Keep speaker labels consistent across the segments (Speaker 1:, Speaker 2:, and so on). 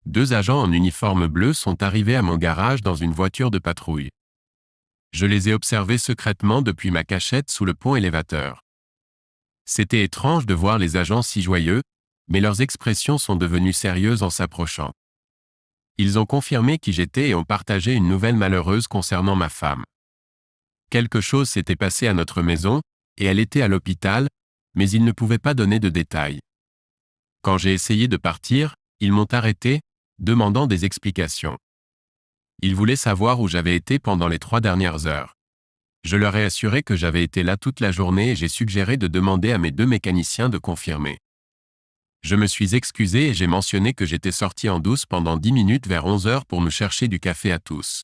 Speaker 1: 2 agents en uniforme bleu sont arrivés à mon garage dans une voiture de patrouille. Je les ai observés secrètement depuis ma cachette sous le pont élévateur. C'était étrange de voir les agents si joyeux, mais leurs expressions sont devenues sérieuses en s'approchant. Ils ont confirmé qui j'étais et ont partagé une nouvelle malheureuse concernant ma femme. Quelque chose s'était passé à notre maison, et elle était à l'hôpital, mais ils ne pouvaient pas donner de détails. Quand j'ai essayé de partir, ils m'ont arrêté, demandant des explications. Ils voulaient savoir où j'avais été pendant les 3 dernières heures. Je leur ai assuré que j'avais été là toute la journée et j'ai suggéré de demander à mes 2 mécaniciens de confirmer. Je me suis excusé et j'ai mentionné que j'étais sorti en douce pendant 10 minutes vers 11 heures pour nous chercher du café à tous.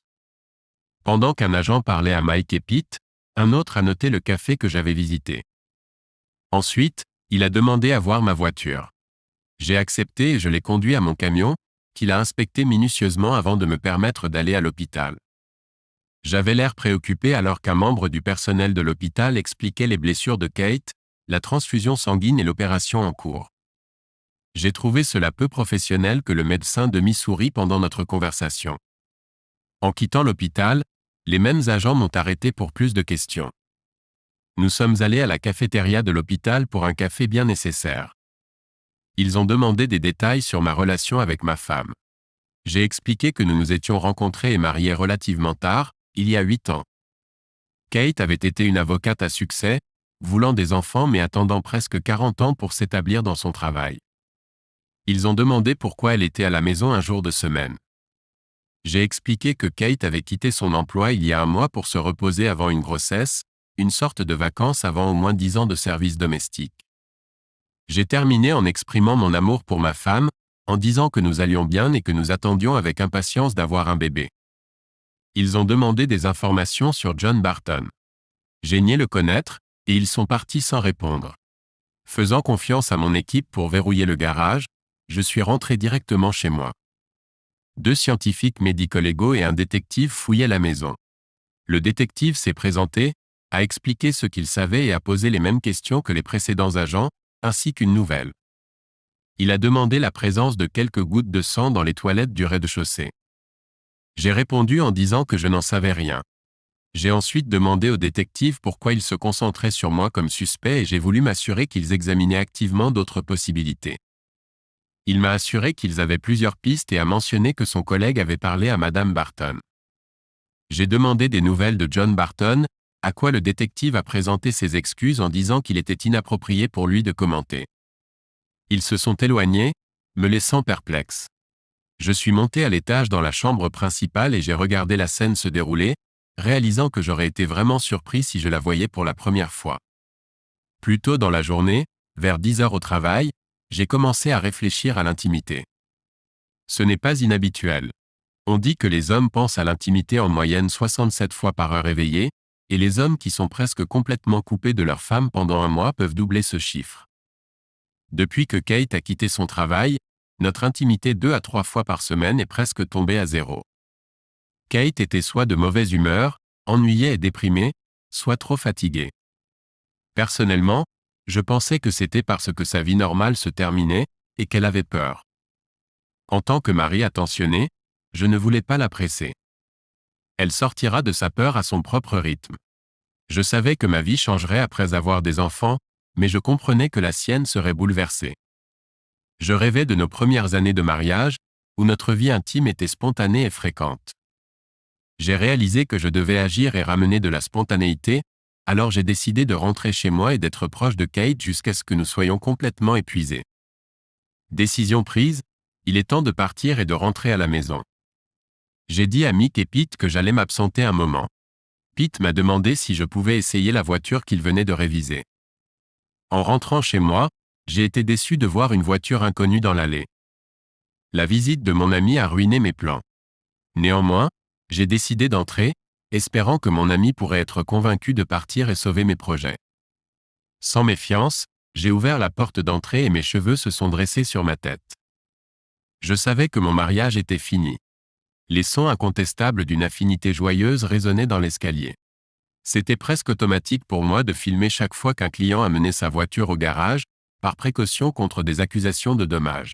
Speaker 1: Pendant qu'un agent parlait à Mike et Pete, un autre a noté le café que j'avais visité. Ensuite, il a demandé à voir ma voiture. J'ai accepté et je l'ai conduit à mon camion, qu'il a inspecté minutieusement avant de me permettre d'aller à l'hôpital. J'avais l'air préoccupé alors qu'un membre du personnel de l'hôpital expliquait les blessures de Kate, la transfusion sanguine et l'opération en cours. J'ai trouvé cela peu professionnel que le médecin demi-sourit pendant notre conversation. En quittant l'hôpital, les mêmes agents m'ont arrêté pour plus de questions. Nous sommes allés à la cafétéria de l'hôpital pour un café bien nécessaire. Ils ont demandé des détails sur ma relation avec ma femme. J'ai expliqué que nous nous étions rencontrés et mariés relativement tard, il y a 8 ans. Kate avait été une avocate à succès, voulant des enfants mais attendant presque 40 ans pour s'établir dans son travail. Ils ont demandé pourquoi elle était à la maison un jour de semaine. J'ai expliqué que Kate avait quitté son emploi il y a un mois pour se reposer avant une grossesse, une sorte de vacances avant au moins 10 ans de service domestique. J'ai terminé en exprimant mon amour pour ma femme, en disant que nous allions bien et que nous attendions avec impatience d'avoir un bébé. Ils ont demandé des informations sur John Barton. J'ai nié le connaître, et ils sont partis sans répondre. Faisant confiance à mon équipe pour verrouiller le garage, je suis rentré directement chez moi. 2 scientifiques médico-légaux et un détective fouillaient la maison. Le détective s'est présenté, a expliqué ce qu'il savait et a posé les mêmes questions que les précédents agents, ainsi qu'une nouvelle. Il a demandé la présence de quelques gouttes de sang dans les toilettes du rez-de-chaussée. J'ai répondu en disant que je n'en savais rien. J'ai ensuite demandé au détective pourquoi il se concentrait sur moi comme suspect et j'ai voulu m'assurer qu'ils examinaient activement d'autres possibilités. Il m'a assuré qu'ils avaient plusieurs pistes et a mentionné que son collègue avait parlé à Madame Barton. J'ai demandé des nouvelles de John Barton, à quoi le détective a présenté ses excuses en disant qu'il était inapproprié pour lui de commenter. Ils se sont éloignés, me laissant perplexe. Je suis monté à l'étage dans la chambre principale et j'ai regardé la scène se dérouler, réalisant que j'aurais été vraiment surpris si je la voyais pour la première fois. Plus tôt dans la journée, vers 10 heures au travail, j'ai commencé à réfléchir à l'intimité. Ce n'est pas inhabituel. On dit que les hommes pensent à l'intimité en moyenne 67 fois par heure éveillée, et les hommes qui sont presque complètement coupés de leur femme pendant un mois peuvent doubler ce chiffre. Depuis que Kate a quitté son travail, notre intimité 2 à 3 fois par semaine est presque tombée à 0. Kate était soit de mauvaise humeur, ennuyée et déprimée, soit trop fatiguée. Personnellement, je pensais que c'était parce que sa vie normale se terminait, et qu'elle avait peur. En tant que mari attentionné, je ne voulais pas la presser. Elle sortira de sa peur à son propre rythme. Je savais que ma vie changerait après avoir des enfants, mais je comprenais que la sienne serait bouleversée. Je rêvais de nos premières années de mariage, où notre vie intime était spontanée et fréquente. J'ai réalisé que je devais agir et ramener de la spontanéité, alors j'ai décidé de rentrer chez moi et d'être proche de Kate jusqu'à ce que nous soyons complètement épuisés. Décision prise, il est temps de partir et de rentrer à la maison. J'ai dit à Mick et Pete que j'allais m'absenter un moment. Pete m'a demandé si je pouvais essayer la voiture qu'il venait de réviser. En rentrant chez moi, j'ai été déçu de voir une voiture inconnue dans l'allée. La visite de mon ami a ruiné mes plans. Néanmoins, j'ai décidé d'entrer, espérant que mon ami pourrait être convaincu de partir et sauver mes projets. Sans méfiance, j'ai ouvert la porte d'entrée et mes cheveux se sont dressés sur ma tête. Je savais que mon mariage était fini. Les sons incontestables d'une affinité joyeuse résonnaient dans l'escalier. C'était presque automatique pour moi de filmer chaque fois qu'un client amenait sa voiture au garage, par précaution contre des accusations de dommages.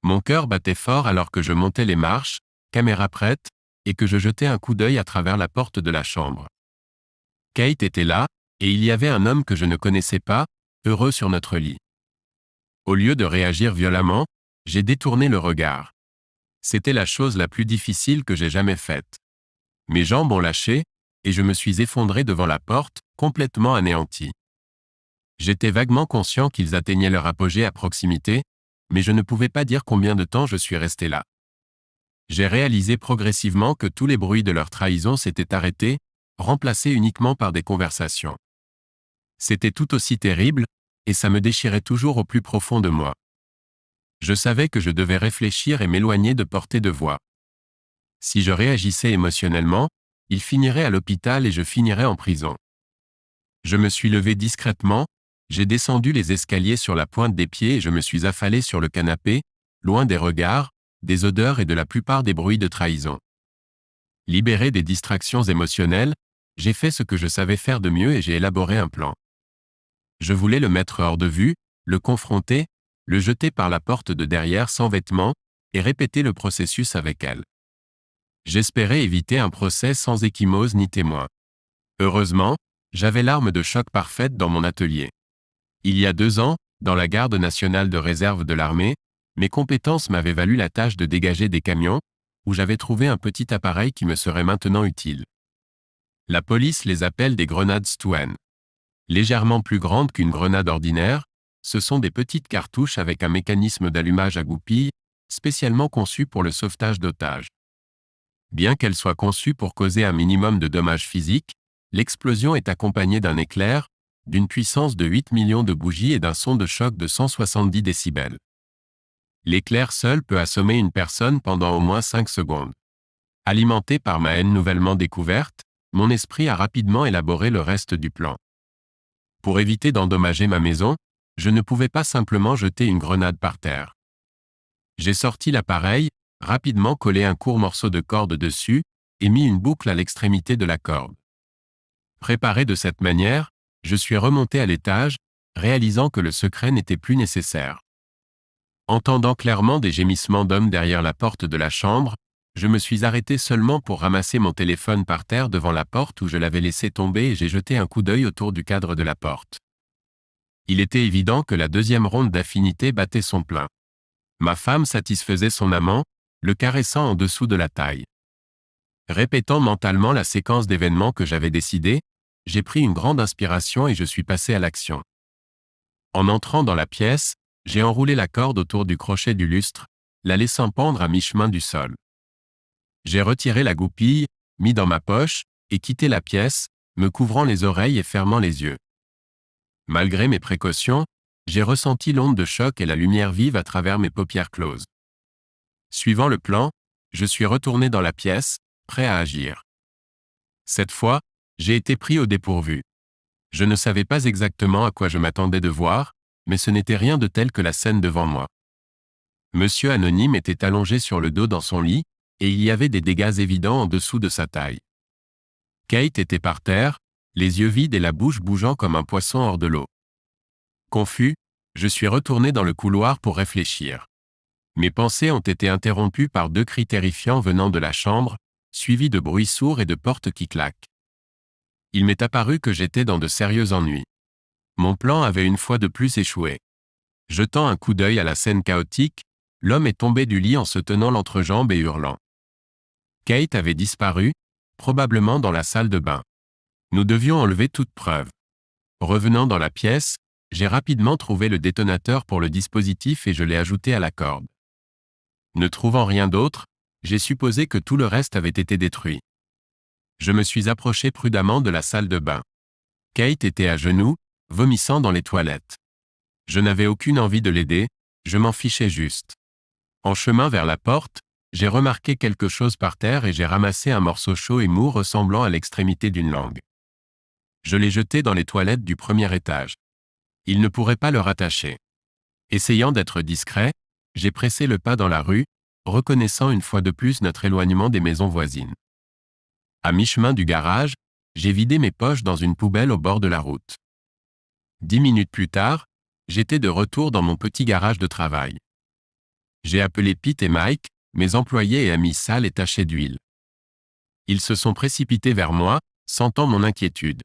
Speaker 1: Mon cœur battait fort alors que je montais les marches, caméra prête, et que je jetais un coup d'œil à travers la porte de la chambre. Kate était là, et il y avait un homme que je ne connaissais pas, heureux sur notre lit. Au lieu de réagir violemment, j'ai détourné le regard. C'était la chose la plus difficile que j'ai jamais faite. Mes jambes ont lâché, et je me suis effondré devant la porte, complètement anéanti. J'étais vaguement conscient qu'ils atteignaient leur apogée à proximité, mais je ne pouvais pas dire combien de temps je suis resté là. J'ai réalisé progressivement que tous les bruits de leur trahison s'étaient arrêtés, remplacés uniquement par des conversations. C'était tout aussi terrible, et ça me déchirait toujours au plus profond de moi. Je savais que je devais réfléchir et m'éloigner de portée de voix. Si je réagissais émotionnellement, ils finiraient à l'hôpital et je finirais en prison. Je me suis levé discrètement, j'ai descendu les escaliers sur la pointe des pieds et je me suis affalé sur le canapé, loin des regards, des odeurs et de la plupart des bruits de trahison. Libéré des distractions émotionnelles, j'ai fait ce que je savais faire de mieux et j'ai élaboré un plan. Je voulais le mettre hors de vue, le confronter, le jeter par la porte de derrière sans vêtements, et répéter le processus avec elle. J'espérais éviter un procès sans échymose ni témoin. Heureusement, j'avais l'arme de choc parfaite dans mon atelier. Il y a 2 ans, dans la garde nationale de réserve de l'armée, mes compétences m'avaient valu la tâche de dégager des camions, où j'avais trouvé un petit appareil qui me serait maintenant utile. La police les appelle des grenades Stuen. Légèrement plus grandes qu'une grenade ordinaire, ce sont des petites cartouches avec un mécanisme d'allumage à goupille, spécialement conçu pour le sauvetage d'otages. Bien qu'elle soit conçue pour causer un minimum de dommages physiques, l'explosion est accompagnée d'un éclair, d'une puissance de 8 millions de bougies et d'un son de choc de 170 décibels. L'éclair seul peut assommer une personne pendant au moins 5 secondes. Alimenté par ma haine nouvellement découverte, mon esprit a rapidement élaboré le reste du plan. Pour éviter d'endommager ma maison, je ne pouvais pas simplement jeter une grenade par terre. J'ai sorti l'appareil, rapidement collé un court morceau de corde dessus, et mis une boucle à l'extrémité de la corde. Préparé de cette manière, je suis remonté à l'étage, réalisant que le secret n'était plus nécessaire. Entendant clairement des gémissements d'hommes derrière la porte de la chambre, je me suis arrêté seulement pour ramasser mon téléphone par terre devant la porte où je l'avais laissé tomber et j'ai jeté un coup d'œil autour du cadre de la porte. Il était évident que la 2e ronde d'affinité battait son plein. Ma femme satisfaisait son amant, le caressant en dessous de la taille. Répétant mentalement la séquence d'événements que j'avais décidé, j'ai pris une grande inspiration et je suis passé à l'action. En entrant dans la pièce, j'ai enroulé la corde autour du crochet du lustre, la laissant pendre à mi-chemin du sol. J'ai retiré la goupille, mis dans ma poche, et quitté la pièce, me couvrant les oreilles et fermant les yeux. Malgré mes précautions, j'ai ressenti l'onde de choc et la lumière vive à travers mes paupières closes. Suivant le plan, je suis retourné dans la pièce, prêt à agir. Cette fois, j'ai été pris au dépourvu. Je ne savais pas exactement à quoi je m'attendais de voir, mais ce n'était rien de tel que la scène devant moi. Monsieur Anonyme était allongé sur le dos dans son lit, et il y avait des dégâts évidents en dessous de sa taille. Kate était par terre, les yeux vides et la bouche bougeant comme un poisson hors de l'eau. Confus, je suis retourné dans le couloir pour réfléchir. Mes pensées ont été interrompues par 2 cris terrifiants venant de la chambre, suivis de bruits sourds et de portes qui claquent. Il m'est apparu que j'étais dans de sérieux ennuis. Mon plan avait une fois de plus échoué. Jetant un coup d'œil à la scène chaotique, l'homme est tombé du lit en se tenant l'entrejambe et hurlant. Kate avait disparu, probablement dans la salle de bain. Nous devions enlever toute preuve. Revenant dans la pièce, j'ai rapidement trouvé le détonateur pour le dispositif et je l'ai ajouté à la corde. Ne trouvant rien d'autre, j'ai supposé que tout le reste avait été détruit. Je me suis approché prudemment de la salle de bain. Kate était à genoux, vomissant dans les toilettes. Je n'avais aucune envie de l'aider, je m'en fichais juste. En chemin vers la porte, j'ai remarqué quelque chose par terre et j'ai ramassé un morceau chaud et mou ressemblant à l'extrémité d'une langue. Je l'ai jeté dans les toilettes du 1er étage. Il ne pourrait pas le rattacher. Essayant d'être discret, j'ai pressé le pas dans la rue, reconnaissant une fois de plus notre éloignement des maisons voisines. À mi-chemin du garage, j'ai vidé mes poches dans une poubelle au bord de la route. 10 minutes plus tard, j'étais de retour dans mon petit garage de travail. J'ai appelé Pete et Mike, mes employés et amis sales et tachés d'huile. Ils se sont précipités vers moi, sentant mon inquiétude.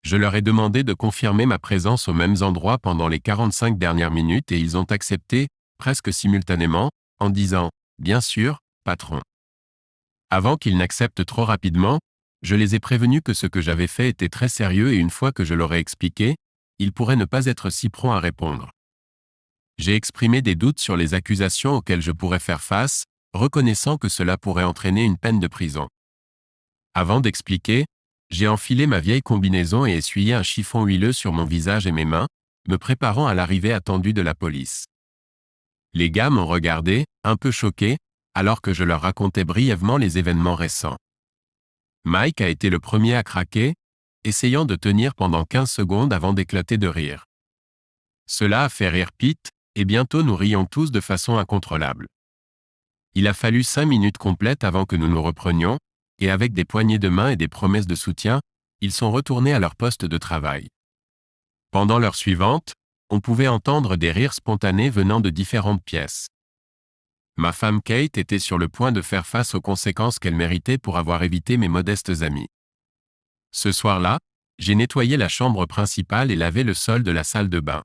Speaker 1: Je leur ai demandé de confirmer ma présence aux mêmes endroits pendant les 45 dernières minutes et ils ont accepté, presque simultanément, en disant « Bien sûr, patron ». Avant qu'ils n'acceptent trop rapidement, je les ai prévenus que ce que j'avais fait était très sérieux et une fois que je leur ai expliqué, ils pourraient ne pas être si prompts à répondre. J'ai exprimé des doutes sur les accusations auxquelles je pourrais faire face, reconnaissant que cela pourrait entraîner une peine de prison. Avant d'expliquer, j'ai enfilé ma vieille combinaison et essuyé un chiffon huileux sur mon visage et mes mains, me préparant à l'arrivée attendue de la police. Les gars m'ont regardé, un peu choqués, alors que je leur racontais brièvement les événements récents. Mike a été le premier à craquer, essayant de tenir pendant 15 secondes avant d'éclater de rire. Cela a fait rire Pete, et bientôt nous rions tous de façon incontrôlable. Il a fallu 5 minutes complètes avant que nous nous reprenions, et avec des poignées de main et des promesses de soutien, ils sont retournés à leur poste de travail. Pendant l'heure suivante, on pouvait entendre des rires spontanés venant de différentes pièces. Ma femme Kate était sur le point de faire face aux conséquences qu'elle méritait pour avoir évité mes modestes amis. Ce soir-là, j'ai nettoyé la chambre principale et lavé le sol de la salle de bain.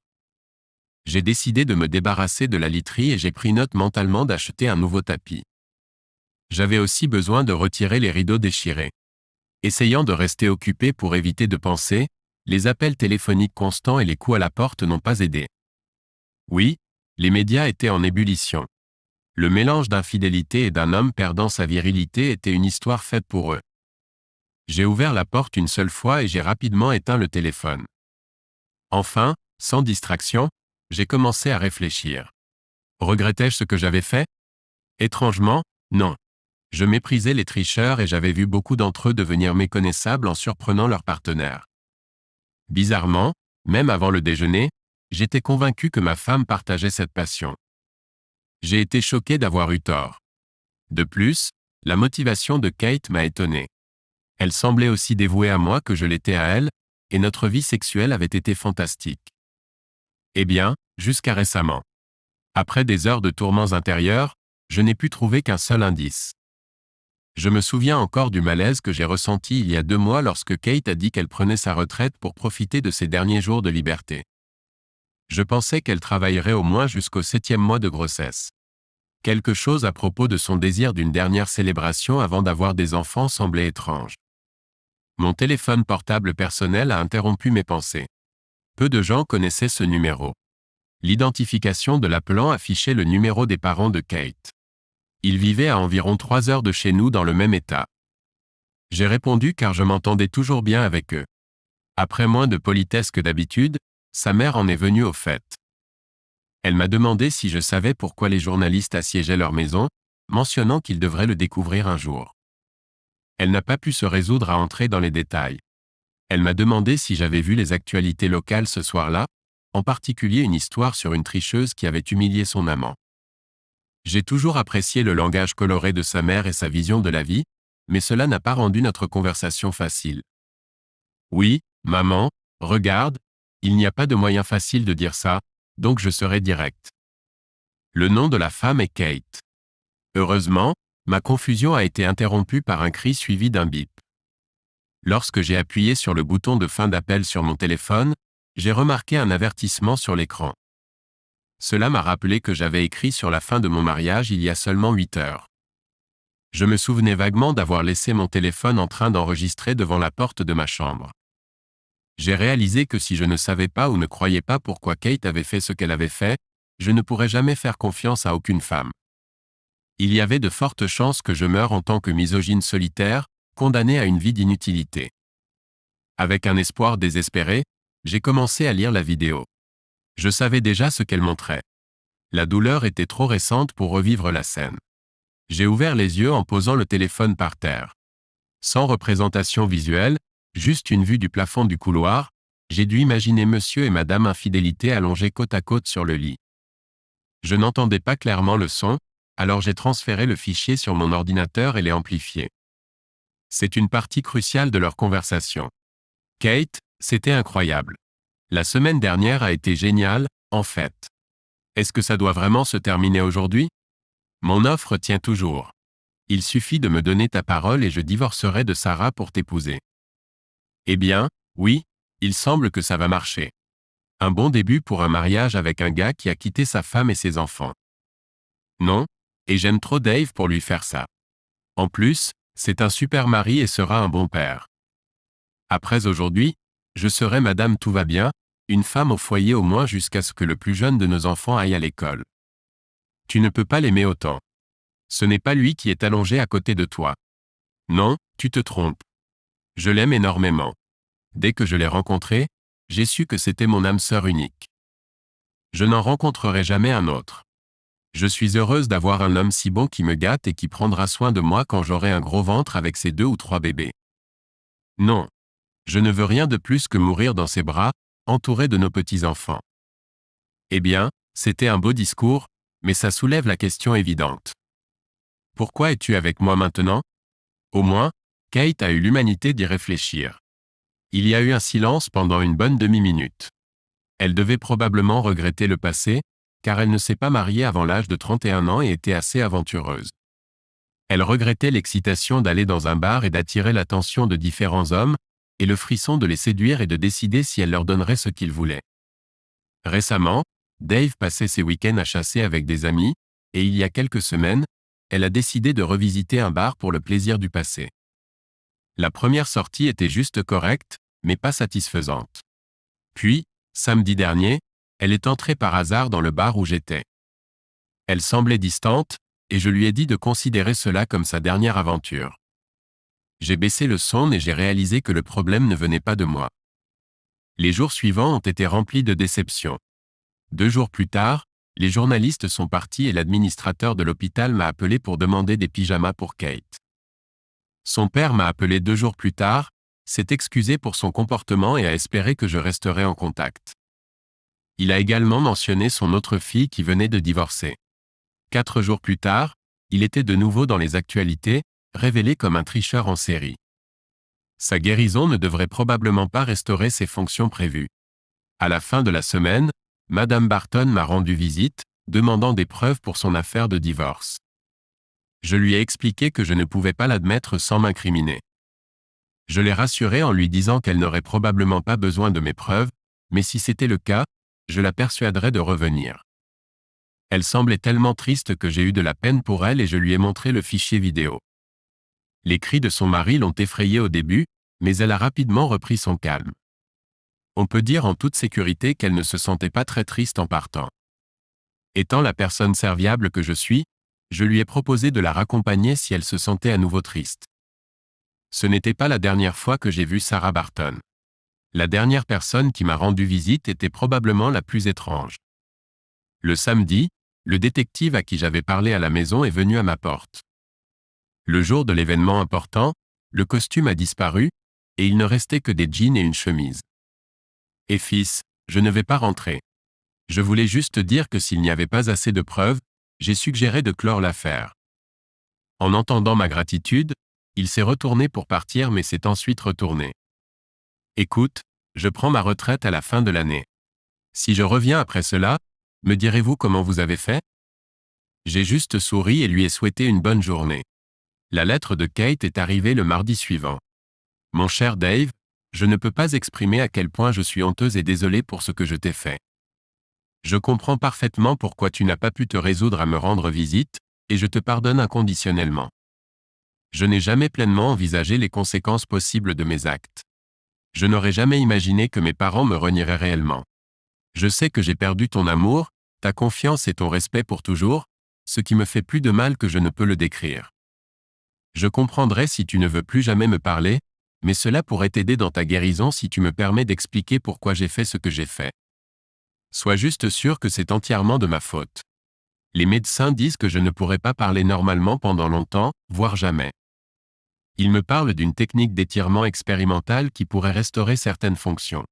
Speaker 1: J'ai décidé de me débarrasser de la literie et j'ai pris note mentalement d'acheter un nouveau tapis. J'avais aussi besoin de retirer les rideaux déchirés. Essayant de rester occupé pour éviter de penser, les appels téléphoniques constants et les coups à la porte n'ont pas aidé. Oui, les médias étaient en ébullition. Le mélange d'infidélité et d'un homme perdant sa virilité était une histoire faite pour eux. J'ai ouvert la porte une seule fois et j'ai rapidement éteint le téléphone. Enfin, sans distraction, j'ai commencé à réfléchir. Regrettais-je ce que j'avais fait? Étrangement, non. Je méprisais les tricheurs et j'avais vu beaucoup d'entre eux devenir méconnaissables en surprenant leurs partenaires. Bizarrement, même avant le déjeuner, j'étais convaincu que ma femme partageait cette passion. J'ai été choqué d'avoir eu tort. De plus, la motivation de Kate m'a étonné. Elle semblait aussi dévouée à moi que je l'étais à elle, et notre vie sexuelle avait été fantastique. Eh bien, jusqu'à récemment. Après des heures de tourments intérieurs, je n'ai pu trouver qu'un seul indice. Je me souviens encore du malaise que j'ai ressenti il y a 2 mois lorsque Kate a dit qu'elle prenait sa retraite pour profiter de ses derniers jours de liberté. Je pensais qu'elle travaillerait au moins jusqu'au 7e mois de grossesse. Quelque chose à propos de son désir d'une dernière célébration avant d'avoir des enfants semblait étrange. Mon téléphone portable personnel a interrompu mes pensées. Peu de gens connaissaient ce numéro. L'identification de l'appelant affichait le numéro des parents de Kate. Ils vivaient à environ 3 heures de chez nous dans le même état. J'ai répondu car je m'entendais toujours bien avec eux. Après moins de politesse que d'habitude, sa mère en est venue au fait. Elle m'a demandé si je savais pourquoi les journalistes assiégeaient leur maison, mentionnant qu'ils devraient le découvrir un jour. Elle n'a pas pu se résoudre à entrer dans les détails. Elle m'a demandé si j'avais vu les actualités locales ce soir-là, en particulier une histoire sur une tricheuse qui avait humilié son amant. J'ai toujours apprécié le langage coloré de sa mère et sa vision de la vie, mais cela n'a pas rendu notre conversation facile. Oui, maman, regarde, il n'y a pas de moyen facile de dire ça, donc je serai direct. Le nom de la femme est Kate. Heureusement, ma confusion a été interrompue par un cri suivi d'un bip. Lorsque j'ai appuyé sur le bouton de fin d'appel sur mon téléphone, j'ai remarqué un avertissement sur l'écran. Cela m'a rappelé que j'avais écrit sur la fin de mon mariage il y a seulement 8 heures. Je me souvenais vaguement d'avoir laissé mon téléphone en train d'enregistrer devant la porte de ma chambre. J'ai réalisé que si je ne savais pas ou ne croyais pas pourquoi Kate avait fait ce qu'elle avait fait, je ne pourrais jamais faire confiance à aucune femme. Il y avait de fortes chances que je meure en tant que misogyne solitaire, condamné à une vie d'inutilité. Avec un espoir désespéré, j'ai commencé à lire la vidéo. Je savais déjà ce qu'elle montrait. La douleur était trop récente pour revivre la scène. J'ai ouvert les yeux en posant le téléphone par terre. Sans représentation visuelle, juste une vue du plafond du couloir, j'ai dû imaginer monsieur et madame infidélité allongés côte à côte sur le lit. Je n'entendais pas clairement le son, alors j'ai transféré le fichier sur mon ordinateur et l'ai amplifié. C'est une partie cruciale de leur conversation. Kate, c'était incroyable. La semaine dernière a été géniale, en fait. Est-ce que ça doit vraiment se terminer aujourd'hui? Mon offre tient toujours. Il suffit de me donner ta parole et je divorcerai de Sarah pour t'épouser. Eh bien, oui, il semble que ça va marcher. Un bon début pour un mariage avec un gars qui a quitté sa femme et ses enfants. Non, et j'aime trop Dave pour lui faire ça. En plus, c'est un super mari et sera un bon père. Après aujourd'hui, je serai Madame Tout va bien, une femme au foyer au moins jusqu'à ce que le plus jeune de nos enfants aille à l'école. Tu ne peux pas l'aimer autant. Ce n'est pas lui qui est allongé à côté de toi. Non, tu te trompes. Je l'aime énormément. Dès que je l'ai rencontré, j'ai su que c'était mon âme sœur unique. Je n'en rencontrerai jamais un autre. Je suis heureuse d'avoir un homme si bon qui me gâte et qui prendra soin de moi quand j'aurai un gros ventre avec ses 2 ou 3 bébés. Non. Je ne veux rien de plus que mourir dans ses bras, entouré de nos petits-enfants. Eh bien, c'était un beau discours, mais ça soulève la question évidente. Pourquoi es-tu avec moi maintenant? Au moins, Kate a eu l'humanité d'y réfléchir. Il y a eu un silence pendant une bonne demi-minute. Elle devait probablement regretter le passé, car elle ne s'est pas mariée avant l'âge de 31 ans et était assez aventureuse. Elle regrettait l'excitation d'aller dans un bar et d'attirer l'attention de différents hommes, et le frisson de les séduire et de décider si elle leur donnerait ce qu'ils voulaient. Récemment, Dave passait ses week-ends à chasser avec des amis, et il y a quelques semaines, elle a décidé de revisiter un bar pour le plaisir du passé. La première sortie était juste correcte, mais pas satisfaisante. Puis, samedi dernier, elle est entrée par hasard dans le bar où j'étais. Elle semblait distante, et je lui ai dit de considérer cela comme sa dernière aventure. J'ai baissé le son et j'ai réalisé que le problème ne venait pas de moi. Les jours suivants ont été remplis de déceptions. 2 jours plus tard, les journalistes sont partis et l'administrateur de l'hôpital m'a appelé pour demander des pyjamas pour Kate. Son père m'a appelé 2 jours plus tard, s'est excusé pour son comportement et a espéré que je resterais en contact. Il a également mentionné son autre fille qui venait de divorcer. 4 jours plus tard, il était de nouveau dans les actualités, révélé comme un tricheur en série. Sa guérison ne devrait probablement pas restaurer ses fonctions prévues. À la fin de la semaine, Madame Barton m'a rendu visite, demandant des preuves pour son affaire de divorce. Je lui ai expliqué que je ne pouvais pas l'admettre sans m'incriminer. Je l'ai rassurée en lui disant qu'elle n'aurait probablement pas besoin de mes preuves, mais si c'était le cas, je la persuaderais de revenir. Elle semblait tellement triste que j'ai eu de la peine pour elle et je lui ai montré le fichier vidéo. Les cris de son mari l'ont effrayée au début, mais elle a rapidement repris son calme. On peut dire en toute sécurité qu'elle ne se sentait pas très triste en partant. Étant la personne serviable que je suis, je lui ai proposé de la raccompagner si elle se sentait à nouveau triste. Ce n'était pas la dernière fois que j'ai vu Sarah Barton. La dernière personne qui m'a rendu visite était probablement la plus étrange. Le samedi, le détective à qui j'avais parlé à la maison est venu à ma porte. Le jour de l'événement important, le costume a disparu, et il ne restait que des jeans et une chemise. Et fils, je ne vais pas rentrer. Je voulais juste dire que s'il n'y avait pas assez de preuves, j'ai suggéré de clore l'affaire. En entendant ma gratitude, il s'est retourné pour partir mais s'est ensuite retourné. Écoute, je prends ma retraite à la fin de l'année. Si je reviens après cela, me direz-vous comment vous avez fait? J'ai juste souri et lui ai souhaité une bonne journée. La lettre de Kate est arrivée le mardi suivant. Mon cher Dave, je ne peux pas exprimer à quel point je suis honteuse et désolée pour ce que je t'ai fait. Je comprends parfaitement pourquoi tu n'as pas pu te résoudre à me rendre visite, et je te pardonne inconditionnellement. Je n'ai jamais pleinement envisagé les conséquences possibles de mes actes. Je n'aurais jamais imaginé que mes parents me renieraient réellement. Je sais que j'ai perdu ton amour, ta confiance et ton respect pour toujours, ce qui me fait plus de mal que je ne peux le décrire. Je comprendrai si tu ne veux plus jamais me parler, mais cela pourrait t'aider dans ta guérison si tu me permets d'expliquer pourquoi j'ai fait ce que j'ai fait. Sois juste sûr que c'est entièrement de ma faute. Les médecins disent que je ne pourrai pas parler normalement pendant longtemps, voire jamais. Ils me parlent d'une technique d'étirement expérimentale qui pourrait restaurer certaines fonctions.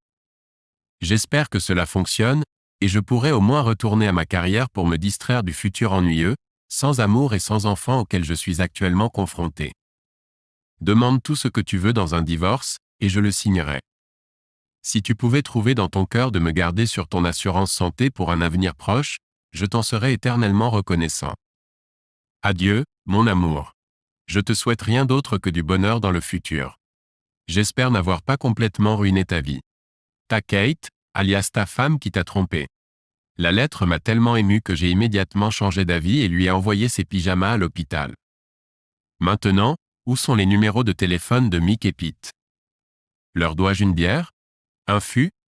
Speaker 1: J'espère que cela fonctionne, et je pourrai au moins retourner à ma carrière pour me distraire du futur ennuyeux, sans amour et sans enfant auquel je suis actuellement confronté. Demande tout ce que tu veux dans un divorce, et je le signerai. Si tu pouvais trouver dans ton cœur de me garder sur ton assurance santé pour un avenir proche, je t'en serais éternellement reconnaissant. Adieu, mon amour. Je te souhaite rien d'autre que du bonheur dans le futur. J'espère n'avoir pas complètement ruiné ta vie. Ta Kate, alias ta femme qui t'a trompé. La lettre m'a tellement ému que j'ai immédiatement changé d'avis et lui ai envoyé ses pyjamas à l'hôpital. Maintenant, où sont les numéros de téléphone de Mick et Pete? Leur dois-je une bière? Un fût?